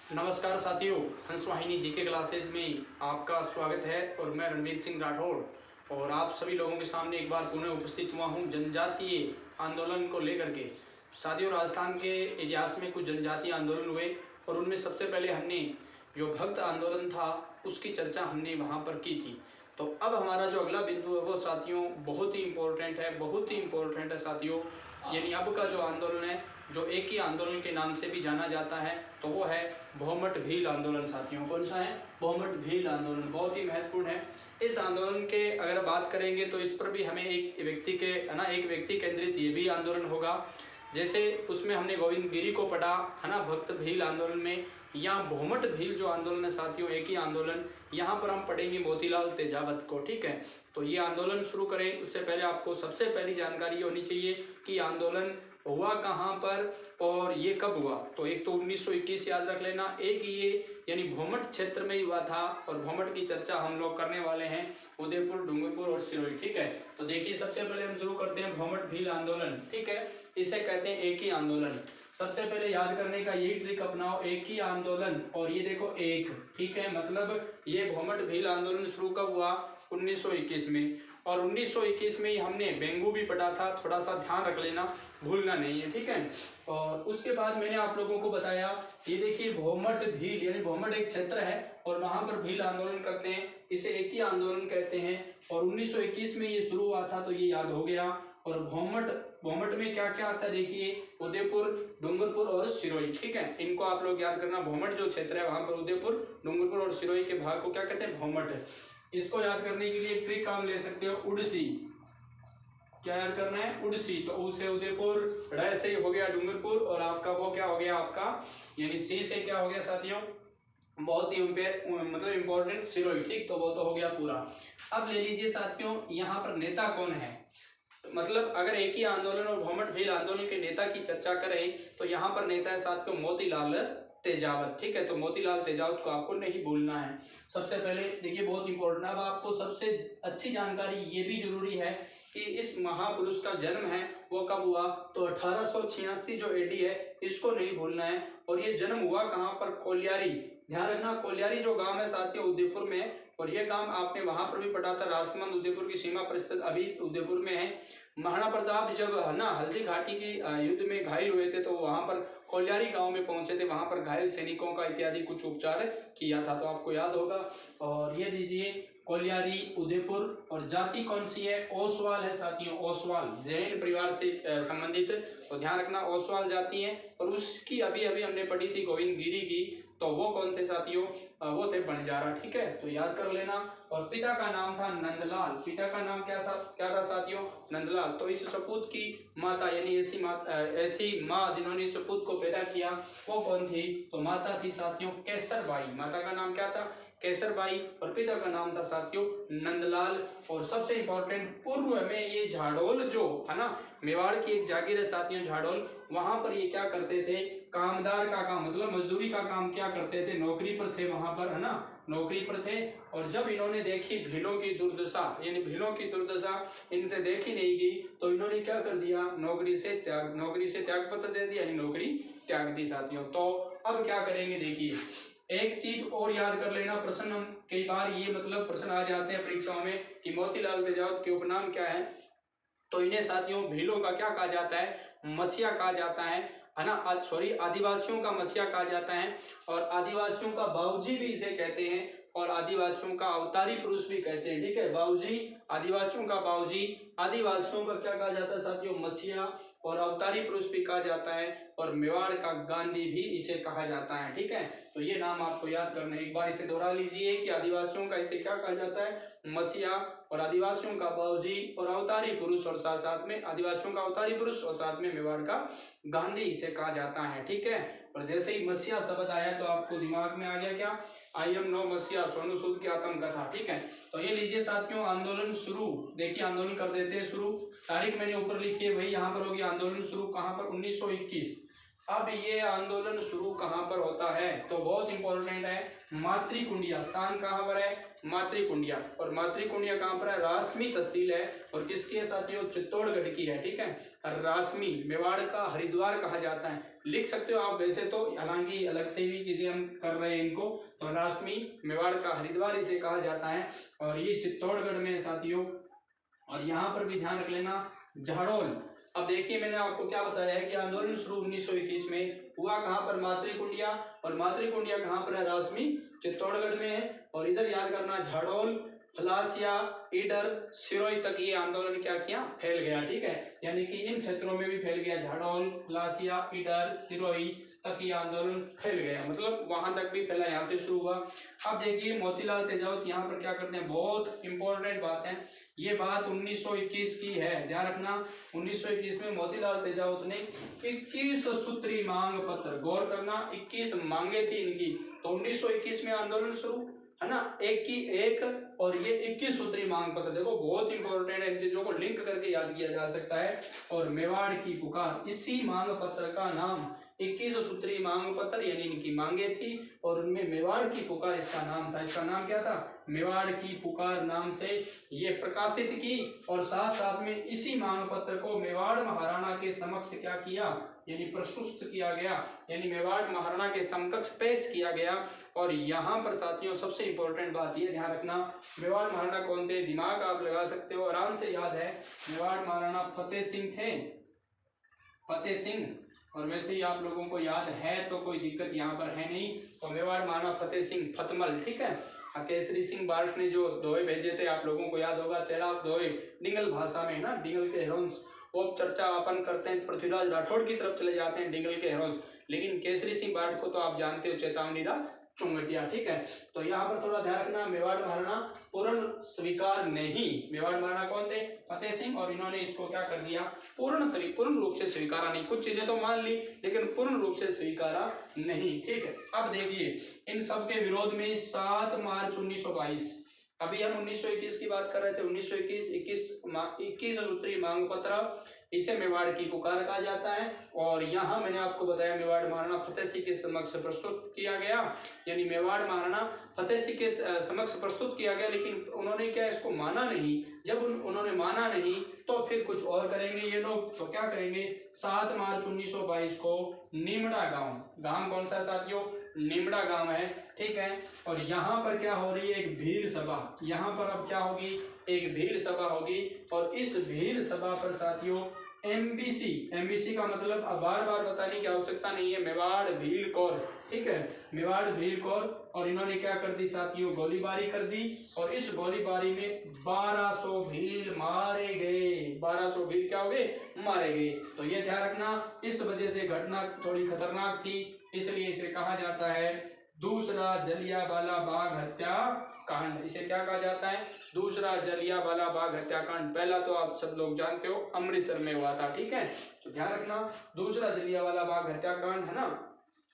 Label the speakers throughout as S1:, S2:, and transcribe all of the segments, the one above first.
S1: नमस्कार साथियों, हंस वाहिनी जीके क्लासेज में आपका स्वागत है और मैं रणवीर सिंह राठौड़ और आप सभी लोगों के सामने एक बार पुनः उपस्थित हुआ हूं जनजातीय आंदोलन को लेकर के। साथियों, राजस्थान के इतिहास में कुछ जनजातीय आंदोलन हुए और उनमें सबसे पहले हमने जो भक्त आंदोलन था उसकी चर्चा हमने वहाँ पर की थी। तो अब हमारा जो अगला बिंदु है वो साथियों बहुत ही इम्पोर्टेंट है साथियों। यानी अब का जो आंदोलन है, जो एक ही आंदोलन के नाम से भी जाना जाता है, तो वो है भौमट भील आंदोलन। साथियों, कौन सा है? भौमट भील आंदोलन बहुत ही महत्वपूर्ण है। इस आंदोलन के अगर बात करेंगे तो इस पर भी हमें एक व्यक्ति केंद्रित ये भी आंदोलन होगा। जैसे उसमें हमने गोविंद गिरी को पढ़ा है ना, भक्त भील आंदोलन में। यहाँ भौमट भील जो आंदोलन है साथियों, एक ही आंदोलन, यहाँ पर हम पढ़ेंगे मोतीलाल तेजावत को। ठीक है, तो ये आंदोलन शुरू करें उससे पहले आपको सबसे पहली जानकारी होनी चाहिए कि आंदोलन हुआ कहाँ पर और ये कब हुआ। तो एक तो 1921 याद रख लेना, एक ये यानी भौमट क्षेत्र में ही हुआ था और भौमट की चर्चा हम लोग करने वाले हैं उदयपुर, डूंगरपुर और सिरोही। ठीक है, तो देखिए सबसे पहले हम शुरू करते हैं भौमट भील आंदोलन। ठीक है, इसे कहते हैं एक ही आंदोलन। सबसे पहले याद करने का यही ट्रिक अपनाओ, एक ही आंदोलन। और ये देखो एक, ठीक है, मतलब ये भौमट भील आंदोलन शुरू कब हुआ? 1921 में। और 1921 में ही हमने बेंगू भी पढ़ा था, थोड़ा सा ध्यान रख लेना, भूलना नहीं है। ठीक है, और उसके बाद मैंने आप लोगों को बताया, ये देखिए भौमट भील यानी भौमट एक क्षेत्र है और वहां पर भील आंदोलन करते हैं, इसे एक ही आंदोलन कहते हैं। और 1921 में ये शुरू हुआ था, तो ये याद हो गया। और भौमट में क्या क्या आता है देखिए, उदयपुर, डूंगरपुर और सिरोही। ठीक है, इनको आप लोग याद करना। भौमट जो क्षेत्र है वहां पर उदयपुर, डूंगरपुर और सिरोही के भाग को क्या कहते हैं? भौमट। इसको याद करने के लिए ट्रिक काम ले सकते हो, उड़सी। क्या याद करना है? उड़सी। तो उ से उदयपुर, ड़ से हो गया डूंगरपुर और आपका वो क्या हो गया आपका, यानी सी से क्या हो गया साथियों, बहुत ही मतलब इम्पोर्टेंट, सिरोही। ठीक, तो वो तो हो गया पूरा। अब ले लीजिए साथियों, यहाँ पर नेता कौन है? मतलब अगर एक ही आंदोलन और भौमट भील आंदोलन के नेता की चर्चा करें तो यहाँ पर नेता है साथियों मोतीलाल तेजावत। ठीक है, तो मोतीलाल तेजावत को आपको नहीं भूलना है। सबसे पहले देखिए बहुत इंपॉर्टेंट, अब आपको सबसे अच्छी जानकारी ये भी जरूरी है कि इस महापुरुष का जन्म है वो कब हुआ? तो 1886 जो एडी है, इसको नहीं भूलना है। और ये जन्म हुआ कहाँ पर? कोलियारी। ध्यान रखना, कोलियारी जो गांव है साथियों उदयपुर में, और ये गांव आपने वहां पर भी पढ़ा था, राजसमंद उदयपुर की सीमा पर स्थित, अभी उदयपुर में है। महाराणा प्रताप जब है ना हल्दी घाटी की युद्ध में घायल हुए थे तो वहां पर कोलियारी गांव में पहुंचे थे, वहां पर घायल सैनिकों का इत्यादि कुछ उपचार किया था, तो आपको याद होगा। और ये दीजिए कोलियारी, उदयपुर, और जाति कौन सी है? ओसवाल है साथियों, ओसवाल, जैन परिवार से संबंधित, तो ध्यान रखना ओसवाल जाति है। और उसकी अभी अभी हमने पढ़ी थी गोविंद गिरी की, तो वो कौन थे साथियों? वो थे बंजारा। ठीक है, तो याद कर लेना। और पिता का नाम था नंदलाल। पिता का नाम क्या था साथियों? नंदलाल। तो इस सपूत की माता यानी ऐसी माँ जिन्होंने इस सपूत को पैदा किया वो कौन थी? तो माता थी साथियों केसरबाई। माता का नाम क्या था? केसरबाई। और पिता का नाम था साथियों नंदलाल। और सबसे इंपॉर्टेंट, पूर्व में ये झाड़ोल जो है ना, मेवाड़ की एक जागीर है साथियों झाड़ोल, वहां पर ये क्या करते थे? कामदार का काम, मतलब मजदूरी का काम क्या करते थे? नौकरी पर थे वहां पर, है ना, नौकरी पर थे। और जब इन्होंने देखी भीलों की दुर्दशा, यानी भीलों की दुर्दशा इनसे देखी नहीं गई, तो इन्होंने क्या कर दिया? नौकरी से त्याग पत्र दे दिया, यानी नौकरी त्याग दी साथियों। तो अब क्या करेंगे देखिए, एक चीज और याद कर लेना, प्रश्न हम कई बार ये मतलब प्रश्न आ जाते हैं परीक्षाओं में कि मोतीलाल तेजावत के उपनाम क्या है? तो इन्हें साथियों भीलों का क्या कहा जाता है? मसीहा कहा जाता है ना, सॉरी, आदिवासियों का मसीहा कहा जाता है। और आदिवासियों का बाबूजी भी इसे कहते हैं और आदिवासियों का अवतारी पुरुष भी कहते हैं। ठीक है, बाबूजी, आदिवासियों का बाबूजी, आदिवासियों का क्या कहा जाता है साथियों? मसीहा, और अवतारी पुरुष भी कहा जाता है, और मेवाड़ का गांधी भी इसे कहा जाता है। ठीक है, तो ये नाम आपको याद करना है, एक बार इसे दोहरा लीजिए कि आदिवासियों का इसे क्या कहा जाता है? मसीहा, और आदिवासियों का बाबूजी और अवतारी पुरुष, और साथ साथ में आदिवासियों का अवतारी पुरुष और साथ में मेवाड़ का गांधी इसे कहा जाता है। ठीक है, और जैसे ही मसीहा शब्द आया तो आपको दिमाग में आ गया क्या? आई एम नो मसीहा, सोनू सूद की आत्मकथा। ठीक है, तो ये लीजिए साथियों आंदोलन शुरू, देखिए आंदोलन कर देते हैं शुरू। तारीख मैंने ऊपर लिखी है, वही यहाँ पर होगी। आंदोलन शुरू कहाँ पर? 1921। अब ये आंदोलन शुरू कहाँ पर होता है, तो बहुत इंपॉर्टेंट है, मातृकुंडिया। स्थान कहाँ पर है, मातृकुंडिया। और मातृकुंडिया कहाँ पर है, रासमी तहसील है। और किसकी है साथियों, चित्तौड़गढ़ की है। ठीक है, रासमी, मेवाड़ का हरिद्वार कहा जाता है, लिख सकते हो आप वैसे तो, हालांकि अलग से भी चीजें हम कर रहे हैं इनको। तो रासमी, मेवाड़ का हरिद्वार इसे कहा जाता है, और ये चित्तौड़गढ़ में है साथियों। और यहाँ पर भी ध्यान रख लेना, झाड़ोल। अब देखिए मैंने आपको क्या बताया है कि आंदोलन शुरू 1921 में हुआ कहाँ पर, मातृकुंडिया। और मातृकुंडिया कहाँ पर है, रासमी, चित्तौड़गढ़ में है। और इधर याद करना, झाड़ोल, फलासिया, ईडर, सिरोही तक ये आंदोलन क्या किया, फैल गया। ठीक है, यानी कि इन क्षेत्रों में भी फैल गया, झाड़ोल, फलासिया, ईडर, सिरोही तक ये आंदोलन फैल गया, मतलब वहां तक भी फैला, यहाँ से शुरू हुआ। अब देखिए मोतीलाल तेजावत यहाँ पर क्या करते हैं, बहुत इंपॉर्टेंट बात है ये, बात 1921 की है, ध्यान रखना। 1921 में मोतीलाल तेजावत ने 21 सूत्री मांग पत्र, गौर करना, 21 मांगे थी इनकी। तो 1921 में आंदोलन शुरू है ना, एक और ये 21 सूत्री मांग पत्र, देखो बहुत इंपॉर्टेंट है, इन चीजों को लिंक करके याद किया जा सकता है। और मेवाड़ की पुकार, इसी मांग पत्र का नाम 21 सूत्री मांग पत्र, यानी इनकी मांगे थी, और उनमें मेवाड़ की पुकार इसका नाम था। इसका नाम क्या था, मेवाड़ की पुकार नाम से ये प्रकाशित की। और साथ साथ में इसी मांग पत्र को मेवाड़ महाराणा के समक्ष क्या किया, यानी प्रस्तुत किया गया, यानी मेवाड़ महाराणा के समकक्ष पेश किया गया। और यहाँ पर साथियों सबसे इंपॉर्टेंट बात ये ध्यान रखना, मेवाड़ महाराणा कौन थे, दिमाग आप लगा सकते हो, आराम से याद है, मेवाड़ महाराणा फतेह सिंह थे, फतेह सिंह। और वैसे ही आप लोगों को याद है तो कोई दिक्कत यहाँ पर है नहीं। तो मेवाड़ महाराणा फतेह सिंह फतमल, ठीक है। केसरी सिंह बार्ट ने जो दोहे भेजे थे आप लोगों को याद होगा, 13 दोहे डिंगल भाषा में ना, डिंगल के हेरोन्स, वो चर्चा अपन करते हैं, पृथ्वीराज राठौड़ की तरफ चले जाते हैं डिंगल के हेरोन्स, लेकिन केसरी सिंह बार्ट को तो आप जानते हो, चेतावनी रा चुंगटिया। ठीक है, तो यहाँ पर थोड़ा ध्यान रखना, मेवाड़ महाराणा पूर्ण स्वीकार नहीं, मेवाड़ महाराणा कौन थे, फतेह सिंह, और इन्होंने इसको क्या कर दिया, पूर्ण रूप से स्वीकारा नहीं, कुछ चीजें तो मान ली लेकिन पूर्ण रूप से स्वीकारा नहीं। ठीक है, अब देखिए इन सब के विरोध में 7 मार्च 1922, अभी हम 1921 की बात कर रहे थे, 1921 सूत्री मांग पत्र, इसे मेवाड़ की पुकार कहा जाता है। और यहाँ मैंने आपको बताया मेवाड़ महाराणा फतेह सिंह के समक्ष प्रस्तुत किया गया, यानी मेवाड़ महाराणा फतेह सिंह के समक्ष प्रस्तुत किया गया, लेकिन उन्होंने क्या इसको माना नहीं। जब उन्होंने माना नहीं तो फिर कुछ और करेंगे ये लोग, तो क्या करेंगे, 7 मार्च 1922 को निमड़ा गांव कौन सा साथियों, निमड़ा गांव है। ठीक है, और यहाँ पर क्या हो रही है, एक भीड़ सभा, यहाँ पर अब क्या होगी, एक भीड़ सभा होगी। और इस भीड़ सभा पर साथियों एमबीसी का मतलब अब बार बार बताने की आवश्यकता नहीं है, मेवाड़ भील कौर। ठीक है, मेवाड़ भील कौर, और इन्होंने क्या कर दी साथियों, गोलीबारी कर दी। और इस गोलीबारी में 1200 भील मारे गए, 1200 भील क्या हो गए, मारे गए। तो ये ध्यान रखना, इस वजह से घटना थोड़ी खतरनाक थी, इसलिए इसे कहा जाता है दूसरा जलियांवाला बाग हत्याकांड। इसे क्या कहा जाता है, दूसरा जलियांवाला बाग हत्याकांड। पहला तो आप सब लोग जानते हो अमृतसर में हुआ था। ठीक है, तो ध्यान रखना, दूसरा जलियांवाला बाग हत्याकांड है ना,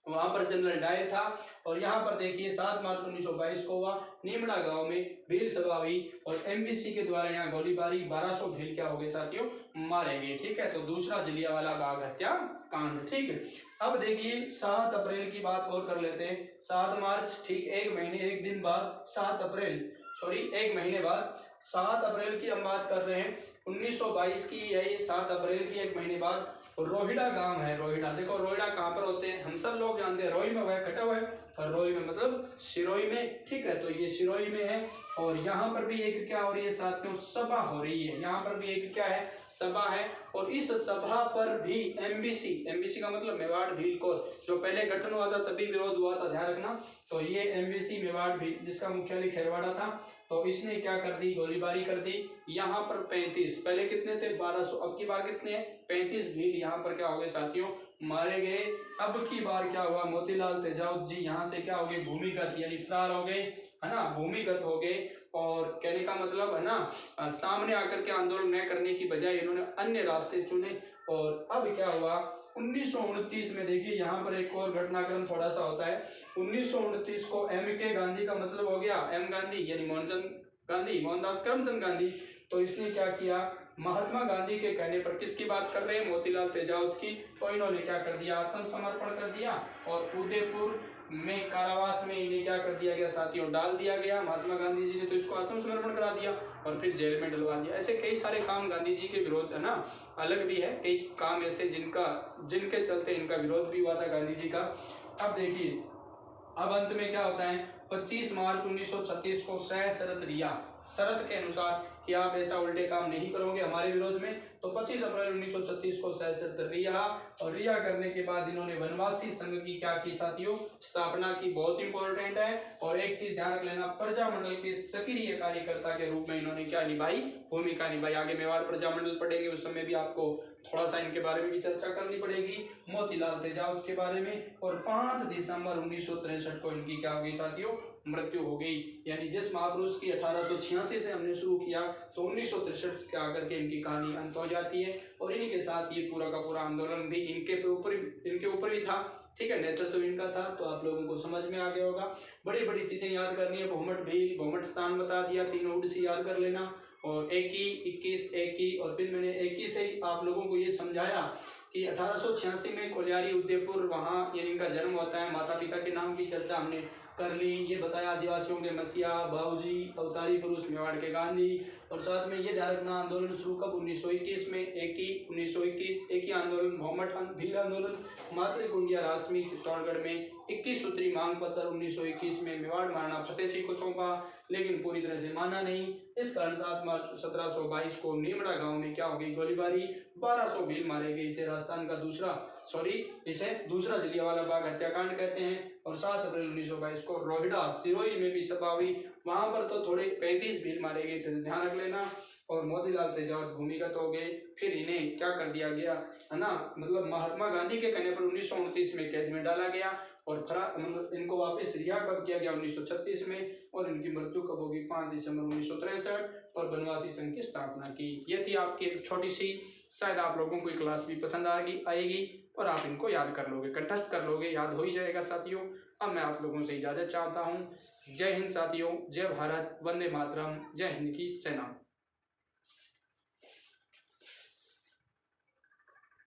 S1: वहां पर जनरल डायर था। और यहाँ पर देखिए 7 मार्च 1922 को हुआ, निमड़ा गांव में भीड़ सभा हुई और एमबीसी के द्वारा यहाँ गोलीबारी, 1200 भीड़ क्या हो गए साथियों, मारे गए। ठीक है, तो दूसरा जलियांवाला बाग हत्याकांड। ठीक है, अब देखिए 7 अप्रैल की बात और कर लेते हैं। 7 मार्च, ठीक एक दिन बाद 7 अप्रैल, सॉरी एक महीने बाद 7 अप्रैल की हम बात कर रहे हैं, 1922 की है ये, 7 अप्रैल की, एक महीने बाद रोहिड़ा गांव है। रोहिड़ा, देखो रोहिड़ा कहाँ पर होते हैं, हम सब लोग जानते हैं, रोही में वह कटा हुआ है, और रोही में मतलब सिरोही में। ठीक है, तो ये सिरोही में है। और यहाँ पर भी एक क्या हो रही है साथियों, सभा हो रही है, यहाँ पर भी एक क्या है, सभा है। और इस सभा पर भी एमबीसी का मतलब मेवाड़ भील कौर, जो पहले गठन हुआ था तभी विरोध हुआ था, ध्यान रखना। तो ये एमबीसी मेवाड़ भील, जिसका मुख्यालय खेरवाड़ा था, तो इसने क्या कर दी, गोलीबारी कर दी। यहाँ पर 35, पहले कितने थे 1200, अब की बार कितने हैं 35 भील यहाँ पर क्या हो गए साथियों, मारे गए। अब की बार क्या हुआ, मोतीलाल तेजावत जी यहाँ से क्या हो गए, भूमिगत यानी फरार हो गए, है ना, भूमिगत हो गए। और कहने का मतलब है ना, सामने आकर के आंदोलन न करने की बजाय इन्होंने अन्य रास्ते चुने। और अब क्या हुआ, 1929 में देखिए यहाँ पर एक और घटनाक्रम थोड़ा सा होता है। 1929 को MK गांधी का मतलब हो गया, M गांधी यानी मोहनदास करमचंद गांधी। तो इसने क्या किया, महात्मा गांधी के कहने पर किसकी बात कर रहे हैं, मोतीलाल तेजावत की। तो इन्होंने क्या कर दिया, आत्मसमर्पण कर दिया और उदयपुर में कारावास में इन्हें क्या कर दिया गया साथियों, डाल दिया गया। महात्मा गांधी जी ने तो इसको आत्मसमर्पण करा दिया और फिर जेल में डलवा दिया। ऐसे कई सारे काम गांधी जी के विरोध है ना, अलग भी है कई काम ऐसे जिनके चलते इनका विरोध भी हुआ था गांधी जी का। अब देखिए अब अंत में क्या होता है, 25 मार्च 1936 को सशर्त रिहा, शर्त के अनुसार कि आप ऐसा उल्टे काम नहीं करोगे हमारे विरोध में, तो 25 अप्रैल 1936 को सशर्त रिहा, और रिहा करने के बाद इन्होंने वनवासी संघ की क्या की साथियों, स्थापना की। बहुत इंपॉर्टेंट है। और एक चीज ध्यान रख लेना, प्रजामंडल के सक्रिय कार्यकर्ता के रूप में इन्होंने क्या निभाई, भूमिका निभाई। आगे मेवाड़ प्रजामंडल पढ़ेंगे उस समय भी आपको थोड़ा सा इनके बारे में भी चर्चा करनी पड़ेगी, मोतीलाल तेजावत के बारे में। और 5 दिसंबर 1963 को इनकी क्या होगी साथियों, मृत्यु हो गई। यानी जिस महापुरुष की 1886 से हमने शुरू किया तो 1963 के आकर के इनकी कहानी अंत हो जाती है। और इन्हीं के साथ ये पूरा का पूरा आंदोलन भी इनके ऊपर ही था। ठीक है, नेतृत्व तो इनका था। तो आप लोगों को समझ में आ गया होगा। बड़ी बड़ी चीजें याद करनी है, भोमट भील, भोमट स्थान बता दिया, तीनों उड़सी याद कर लेना, और 21 और फिर मैंने 21 से ही आप लोगों को ये समझाया कि 1886 में कोलियारी उदयपुर वहाँ यानी इनका जन्म होता है। माता पिता के नाम की चर्चा हमने कर ली, ये बताया आदिवासियों के मसीहा बाबूजी, अवतारी पुरुष मेवाड़ के गांधी। और साथ में ये ध्यान रखना आंदोलन शुरू कब, 1921 में, 1921 एक ही आंदोलन, भोमट भील आंदोलन, मातृकुंडिया रासमी चित्तौड़गढ़ में, 21 सूत्री मांग पत्र 1921 में मेवाड़ महाराणा फतेह सिंह को सौंपा, लेकिन पूरी तरह से माना नहीं। इस कारण 7 मार्च 1722 को नीमड़ा गांव में क्या हो गई, गोलीबारी, 1200 भील मारे गए। इसे राजस्थान का दूसरा जलियांवाला बाग हत्याकांड कहते हैं। और 7 अप्रैल 1922 को रोहिड़ा सिरोही में भी सभा हुई, वहां पर तो थोड़े 35 भील मारे गए थे, ध्यान रख लेना। और मोतीलाल तेजावत भूमिगत हो गए। फिर इन्हें क्या कर दिया गया है ना, मतलब महात्मा गांधी के कहने पर 1929 में कैद में डाला गया। और इनको वापस रिहा कब किया गया, 1936 में। और इनकी मृत्यु कब होगी, 5 दिसंबर 1963। और वनवासी संघ की स्थापना की। ये थी आपकी एक छोटी सी, शायद आप लोगों को क्लास भी पसंद आएगी और आप इनको याद कर लोगे, कंठस्थ कर लोगे, याद हो ही जाएगा साथियों। अब मैं आप लोगों से इजाजत चाहता हूँ। जय हिंद साथियों, जय भारत, वंदे मातरम, जय हिंद की सेना।